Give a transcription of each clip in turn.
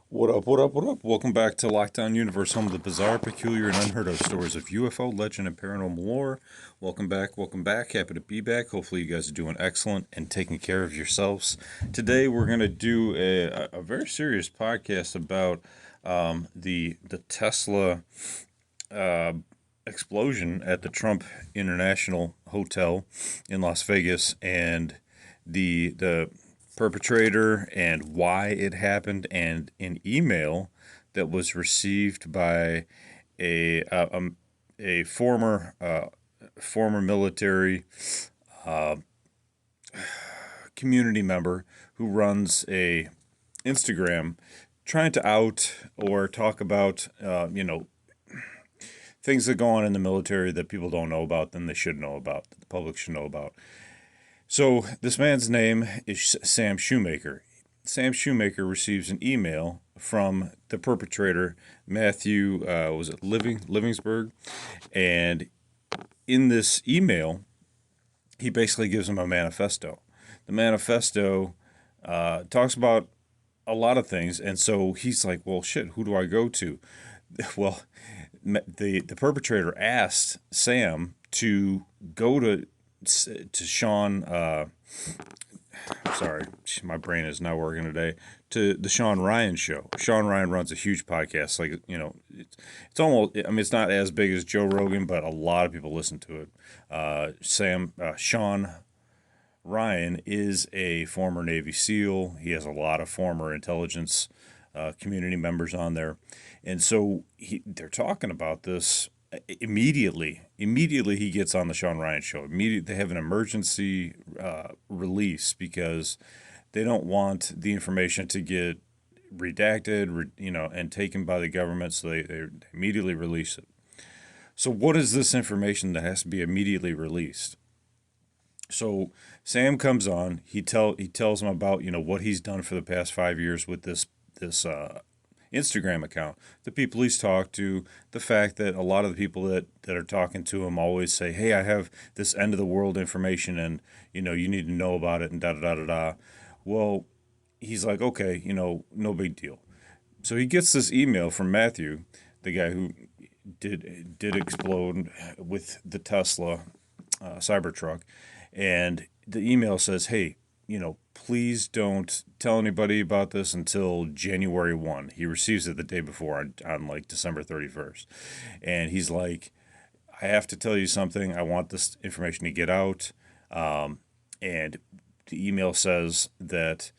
What up, what up, what up? Welcome back to Lockdown Universe, home of the bizarre, peculiar, and unheard of stories of UFO, legend, and paranormal lore. Welcome back, welcome back. Happy to be back. Hopefully, you guys are doing excellent and taking care of yourselves. Today, we're going to do a very serious podcast about the Tesla uh, explosion at the Trump International Hotel in Las Vegas and the perpetrator and why it happened, and an email that was received by a a, um, a former military community member who runs a Instagram trying to out or talk about things that go on in the military that people don't know about, then they should know about, that the public should know about. So this man's name is Sam Shoemaker. Sam Shoemaker receives an email from the perpetrator, Matthew, was it Livingsburg? And in this email, he basically gives him a manifesto. The manifesto talks about a lot of things, and so he's like, "Well, shit, who do I go to?" Well, the perpetrator asked Sam to go to Shawn. Sorry, my brain is not working today. To the Shawn Ryan show. Shawn Ryan runs a huge podcast. Like, it's almost. I mean, it's not as big as Joe Rogan, but a lot of people listen to it. Shawn Ryan is a former Navy SEAL. He has a lot of former intelligence community members on there, and so they're talking about this immediately. Immediately, he gets on the Shawn Ryan show. Immediately, they have an emergency release because they don't want the information to get redacted, and taken by the government. So they immediately release it. So, what is this information that has to be immediately released? So Sam comes on. He tells him about what he's done for the past 5 years with this Instagram account, the people he's talked to, the fact that a lot of the people that are talking to him always say, "Hey, I have this end of the world information, and you need to know about it," and da da da da da. Well, he's like, "Okay, no big deal." So he gets this email from Matthew, the guy who did explode with the Tesla Cybertruck, and the email says, "Hey, please don't tell anybody about this until January 1." He receives it the day before on like December 31st. And he's like, "I have to tell you something. I want this information to get out." And the email says that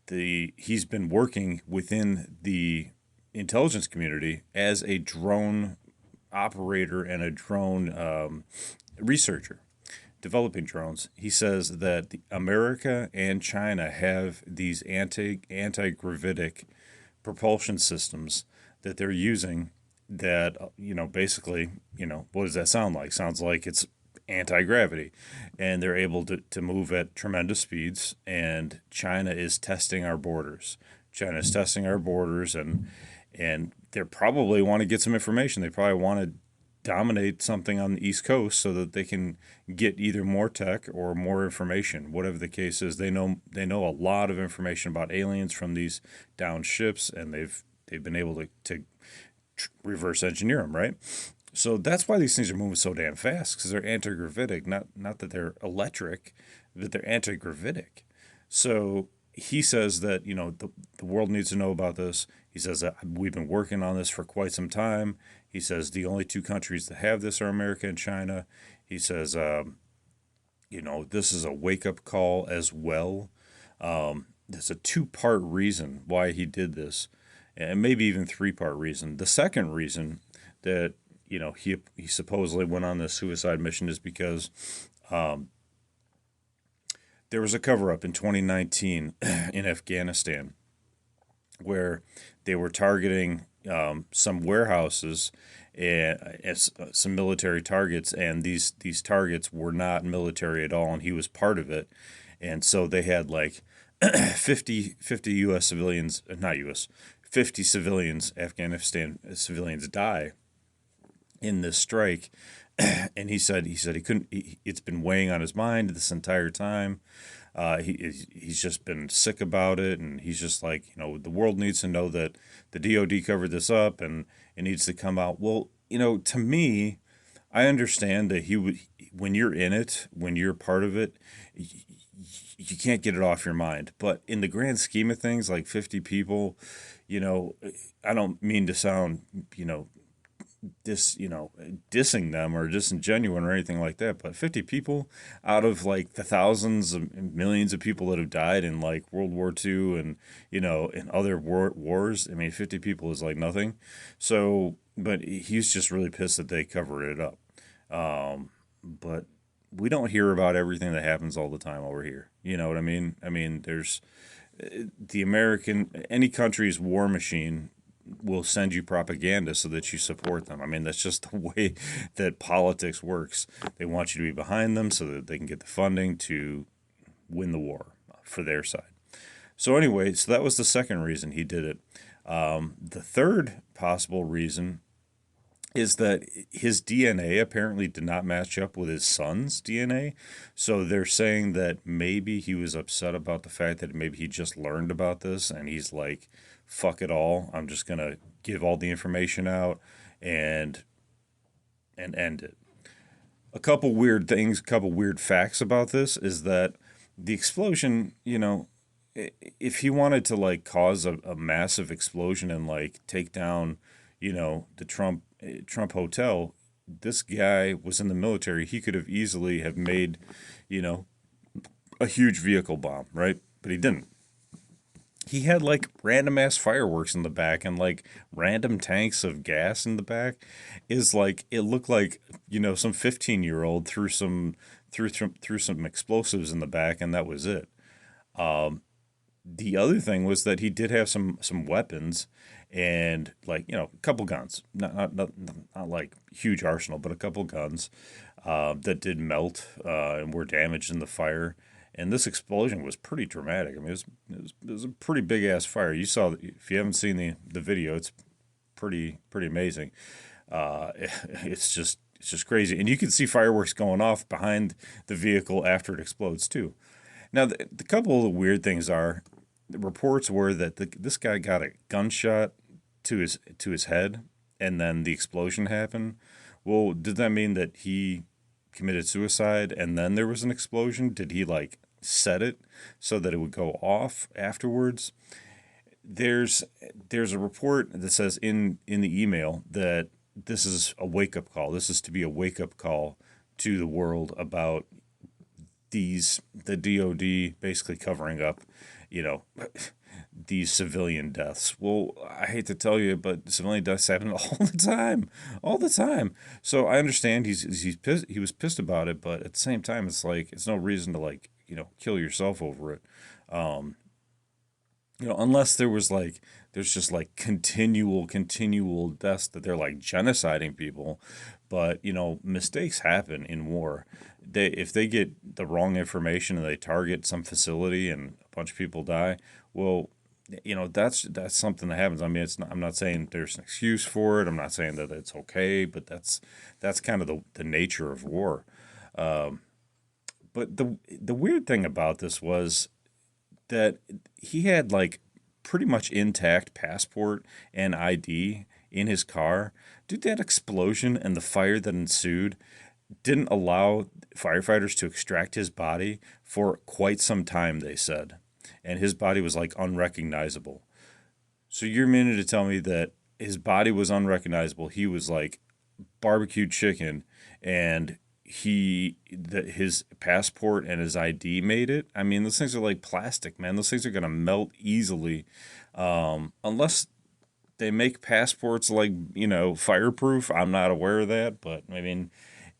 he's been working within the intelligence community as a drone operator and a drone researcher developing drones. He says that America and China have these anti-gravitic propulsion systems that they're using. That basically, what does that sound like? Sounds like it's anti-gravity, and they're able to move at tremendous speeds. And China is testing our borders. China is testing our borders, and they probably want to get some information. They probably want to dominate something on the East Coast so that they can get either more tech or more information. Whatever the case is, they know a lot of information about aliens from these downed ships, and they've been able to reverse engineer them, right? So that's why these things are moving so damn fast, because they're anti-gravitic. Not that they're electric, but they're anti-gravitic. So he says that the world needs to know about this. He says that we've been working on this for quite some time. He says the only two countries that have this are America and China. He says, this is a wake up call as well. There's a two-part reason why he did this, and maybe even three-part reason. The second reason that he supposedly went on this suicide mission is because there was a cover up in 2019 in Afghanistan where they were targeting some warehouses as some military targets, and these targets were not military at all, and he was part of it. And so they had like 50 U.S. civilians, not U.S., 50 civilians, Afghanistan civilians die in this strike. And he said he couldn't. It's been weighing on his mind this entire time. He's just been sick about it, and he's just like, the world needs to know that the DoD covered this up, and it needs to come out. Well, to me, I understand that when you're in it, when you're part of it, you can't get it off your mind. But in the grand scheme of things, like 50 people, you know, I don't mean to sound, dissing them or disingenuine or anything like that, but 50 people out of like the thousands and millions of people that have died in like World War II and, in other wars, I mean, 50 people is like nothing. So, but he's just really pissed that they covered it up. But we don't hear about everything that happens all the time over here. You know what I mean? I mean, there's any country's war machine will send you propaganda so that you support them. I mean, that's just the way that politics works. They want you to be behind them so that they can get the funding to win the war for their side. So anyway, so that was the second reason he did it. The third possible reason is that his DNA apparently did not match up with his son's DNA. So they're saying that maybe he was upset about the fact that maybe he just learned about this and he's like, fuck it all. I'm just going to give all the information out and end it. A couple weird things, a couple weird facts about this is that the explosion, if he wanted to like cause a massive explosion and like take down, the Trump hotel, this guy was in the military. He could have easily have made, you know, a huge vehicle bomb, right? But he didn't. He had like random ass fireworks in the back and like random tanks of gas in the back. Is like it looked like some 15-year-old threw some explosives in the back and that was it. The other thing was that he did have some weapons and like a couple guns, not like huge arsenal, but a couple guns that did melt and were damaged in the fire. And this explosion was pretty dramatic. I mean, it was a pretty big ass fire. You saw, if you haven't seen the video, it's pretty amazing. It's just crazy, and you can see fireworks going off behind the vehicle after it explodes too. Now, the couple of the weird things are, the reports were that this guy got a gunshot to his head, and then the explosion happened. Well, did that mean that he committed suicide and then there was an explosion? Did he like set it so that it would go off afterwards? There's a report that says in the email that this is a wake up call. This is to be a wake up call to the world about the DoD basically covering up, you know, these civilian deaths. Well, I hate to tell you, but civilian deaths happen all the time, all the time. So I understand he's pissed, he was pissed about it, but at the same time, it's like it's no reason to like kill yourself over it. Um, unless there's just like continual deaths that they're like genociding people. But mistakes happen in war. If they get the wrong information and they target some facility and a bunch of people die, well, that's something that happens. I mean, I'm not saying there's an excuse for it. I'm not saying that it's okay, but that's kind of the nature of war. Um, but the weird thing about this was that he had like pretty much intact passport and ID in his car. Dude, that explosion and the fire that ensued didn't allow firefighters to extract his body for quite some time, they said. And his body was like unrecognizable. So you're meaning to tell me that his body was unrecognizable. He was like barbecued chicken and his passport and his ID made it. I mean, those things are like plastic, man. Those things are gonna melt easily, unless they make passports like fireproof. I'm not aware of that, but I mean,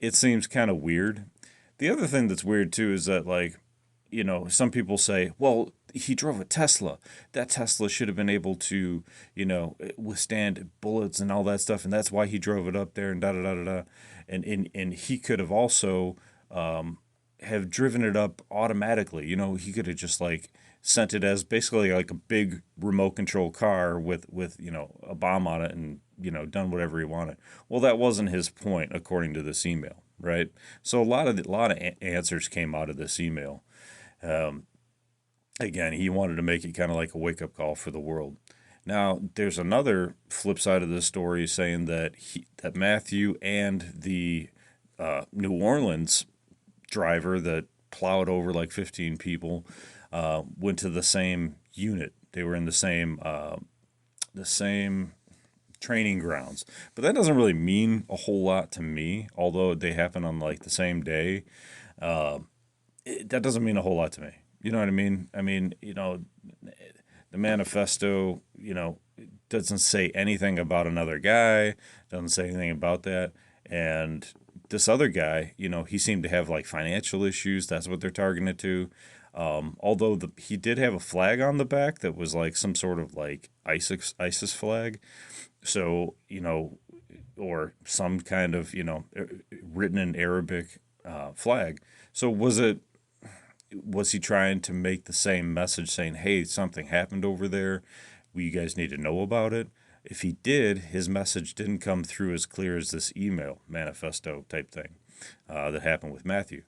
it seems kind of weird. The other thing that's weird too is that like some people say, well, he drove a Tesla. That Tesla should have been able to, withstand bullets and all that stuff, and that's why he drove it up there and da da da da da. And he could have also have driven it up automatically. He could have just like sent it as basically like a big remote control car with a bomb on it and done whatever he wanted. Well, that wasn't his point according to this email, right? So a lot of answers came out of this email. Again, he wanted to make it kind of like a wake up call for the world. Now, there's another flip side of this story saying that that Matthew and the New Orleans driver that plowed over like 15 people went to the same unit. They were in the same training grounds, but that doesn't really mean a whole lot to me. Although they happen on like the same day, that doesn't mean a whole lot to me. You know what I mean? I mean, the manifesto, doesn't say anything about another guy, doesn't say anything about that. And this other guy, he seemed to have like financial issues. That's what they're targeting it to. Although he did have a flag on the back that was like some sort of like ISIS flag. So, or some kind of, written in Arabic flag. So was he trying to make the same message saying, hey, something happened over there? You guys need to know about it? If he did, his message didn't come through as clear as this email manifesto type thing that happened with Matthew.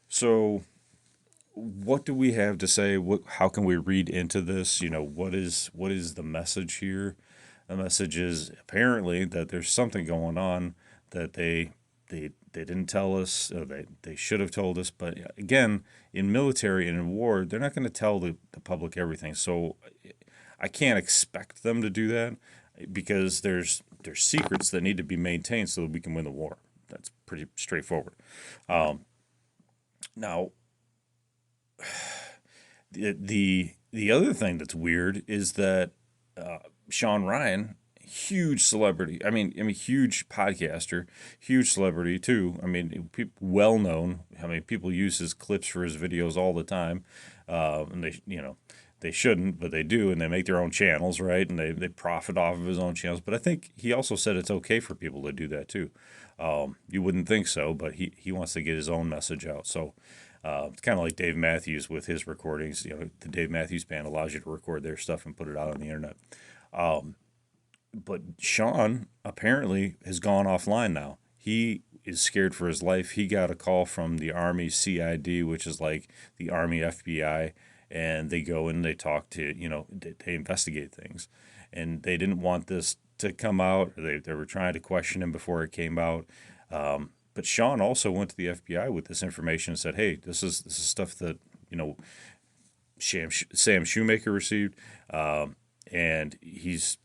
So, what do we have to say? How can we read into this? What is the message here? The message is apparently that there's something going on that they didn't tell us. They should have told us. But again, in military and in war, they're not going to tell the public everything. So I can't expect them to do that because there's secrets that need to be maintained so that we can win the war. That's pretty straightforward. Now, the other thing that's weird is that Shawn Ryan, huge celebrity. I mean, huge podcaster, huge celebrity too. I mean, well known. I mean, people use his clips for his videos all the time, and they shouldn't, but they do, and they make their own channels, right? And they profit off of his own channels. But I think he also said it's okay for people to do that too. You wouldn't think so, but he wants to get his own message out. So it's kind of like Dave Matthews with his recordings. The Dave Matthews Band allows you to record their stuff and put it out on the internet. But Shawn apparently has gone offline now. He is scared for his life. He got a call from the Army CID, which is like the Army FBI, and they go and they talk to, they investigate things. And they didn't want this to come out. They were trying to question him before it came out. But Shawn also went to the FBI with this information and said, "Hey, this is stuff that Sam Shoemaker received, and he's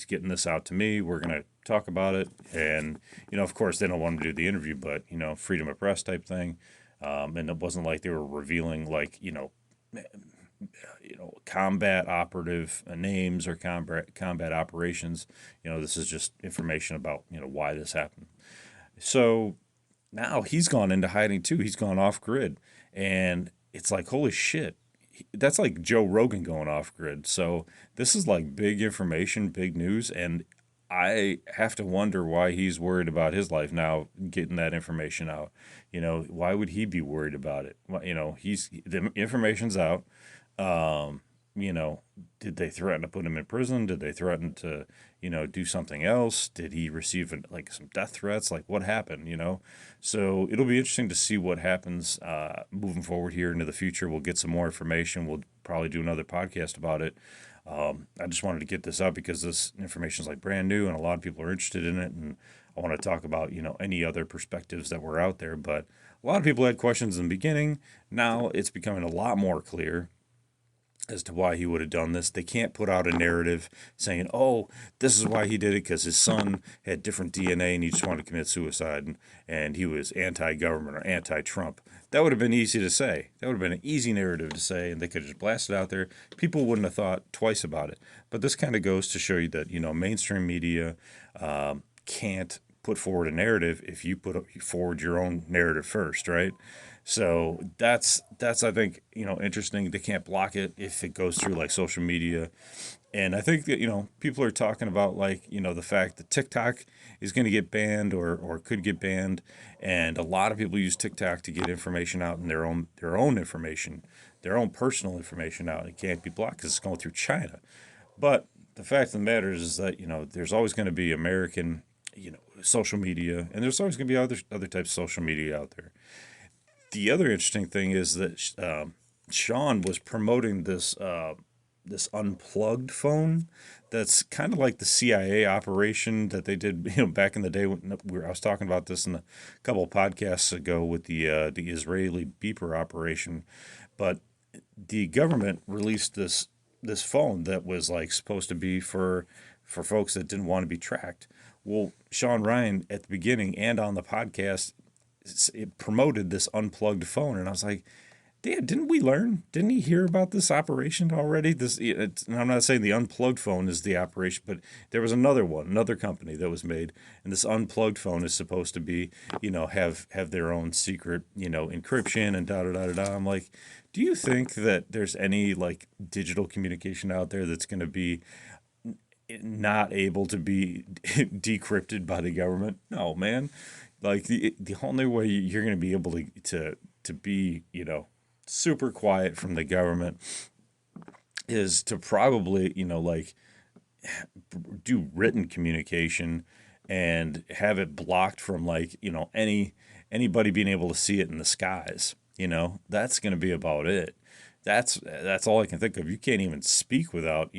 getting this out to me. We're gonna talk about it." And of course, they don't want him to do the interview, but freedom of press type thing. And it wasn't like they were revealing like combat operative names or combat operations. This is just information about why this happened. So now he's gone into hiding too. He's gone off grid, and it's like holy shit. That's like Joe Rogan going off grid. So this is like big information, big news, and I have to wonder why he's worried about his life now, getting that information out. Why would he be worried about it? Well, the information's out. Um, did they threaten to put him in prison? Did they threaten to, do something else? Did he receive like some death threats? Like what happened? So it'll be interesting to see what happens moving forward here into the future. We'll get some more information. We'll probably do another podcast about it. I just wanted to get this out because this information is like brand new and a lot of people are interested in it. And I want to talk about, any other perspectives that were out there. But a lot of people had questions in the beginning. Now it's becoming a lot more clear as to why he would have done this. They can't put out a narrative saying, "Oh, this is why he did it because his son had different DNA and he just wanted to commit suicide and he was anti-government or anti-Trump." That would have been easy to say. That would have been an easy narrative to say, and they could have just blasted out there. People wouldn't have thought twice about it. But this kind of goes to show you that mainstream media can't put forward a narrative if you put forward your own narrative first, right? So that's I think interesting. They can't block it if it goes through like social media, and I think that people are talking about like the fact that TikTok is going to get banned or could get banned, and a lot of people use TikTok to get information out and their own information, their own personal information out. It can't be blocked because it's going through China. But the fact of the matter is that there's always going to be American social media, and there's always going to be other types of social media out there. The other interesting thing is that Shawn was promoting this unplugged phone that's kind of like the CIA operation that they did, back in the day when I was talking about this in a couple of podcasts ago with the Israeli beeper operation. But the government released this phone that was like supposed to be for folks that didn't want to be tracked. Well, Shawn Ryan at the beginning and on the podcast, it promoted this unplugged phone, and I was like, "Damn, didn't we learn? Didn't he hear about this operation already?" And I'm not saying the unplugged phone is the operation, but there was another one, another company that was made, and this unplugged phone is supposed to be, have their own secret, encryption and da da da da da. I'm like, do you think that there's any like digital communication out there that's going to be not able to be decrypted by the government? No, man. Like the only way you're going to be able to be, super quiet from the government is to probably, like do written communication and have it blocked from like, anybody being able to see it in the skies. That's going to be about it. That's all I can think of. You can't even speak without,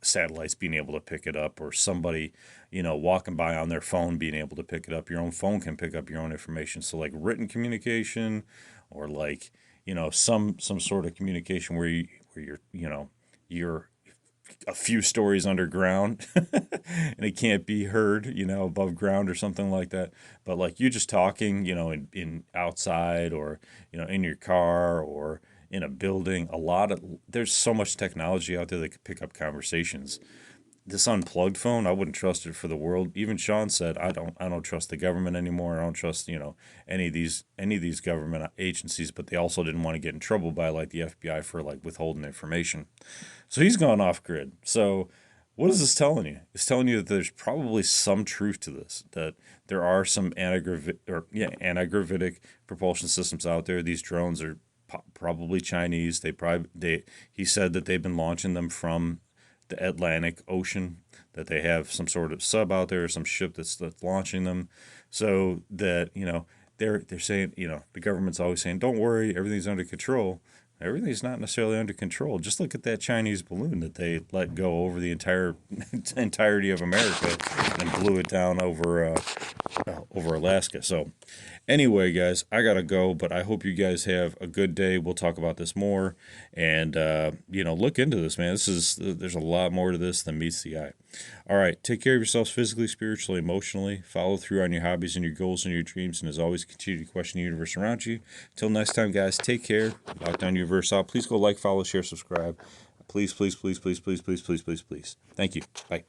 satellites being able to pick it up, or somebody, walking by on their phone being able to pick it up. Your own phone can pick up your own information. So like written communication, or like, some sort of communication where you're a few stories underground and it can't be heard, above ground or something like that. But like you just talking, in outside, or, in your car, or in a building, there's so much technology out there that could pick up conversations. This unplugged phone, I wouldn't trust it for the world. Even Shawn said, I don't trust the government anymore. I don't trust, any of these government agencies, but they also didn't want to get in trouble by like the FBI for like withholding information. So he's gone off grid. So what is this telling you? It's telling you that there's probably some truth to this, that there are some anti-gravitic propulsion systems out there. These drones are probably Chinese. He said that they've been launching them from the Atlantic Ocean, that they have some sort of sub out there, some ship that's launching them, so that, they're saying, the government's always saying, don't worry, everything's under control. Everything's not necessarily under control. Just look at that Chinese balloon that they let go over the entirety of America and blew it down over Alaska. So anyway, guys, I gotta go, but I hope you guys have a good day. We'll talk about this more, and look into this, man. There's a lot more to this than meets the eye. All right, take care of yourselves physically, spiritually, emotionally. Follow through on your hobbies and your goals and your dreams, and as always, continue to question the universe around you. Till next time, guys, take care. Lockdown Universe out. Please go like, follow, share, subscribe. Please, please, please, please, please, please, please, please, please. Thank you. Bye.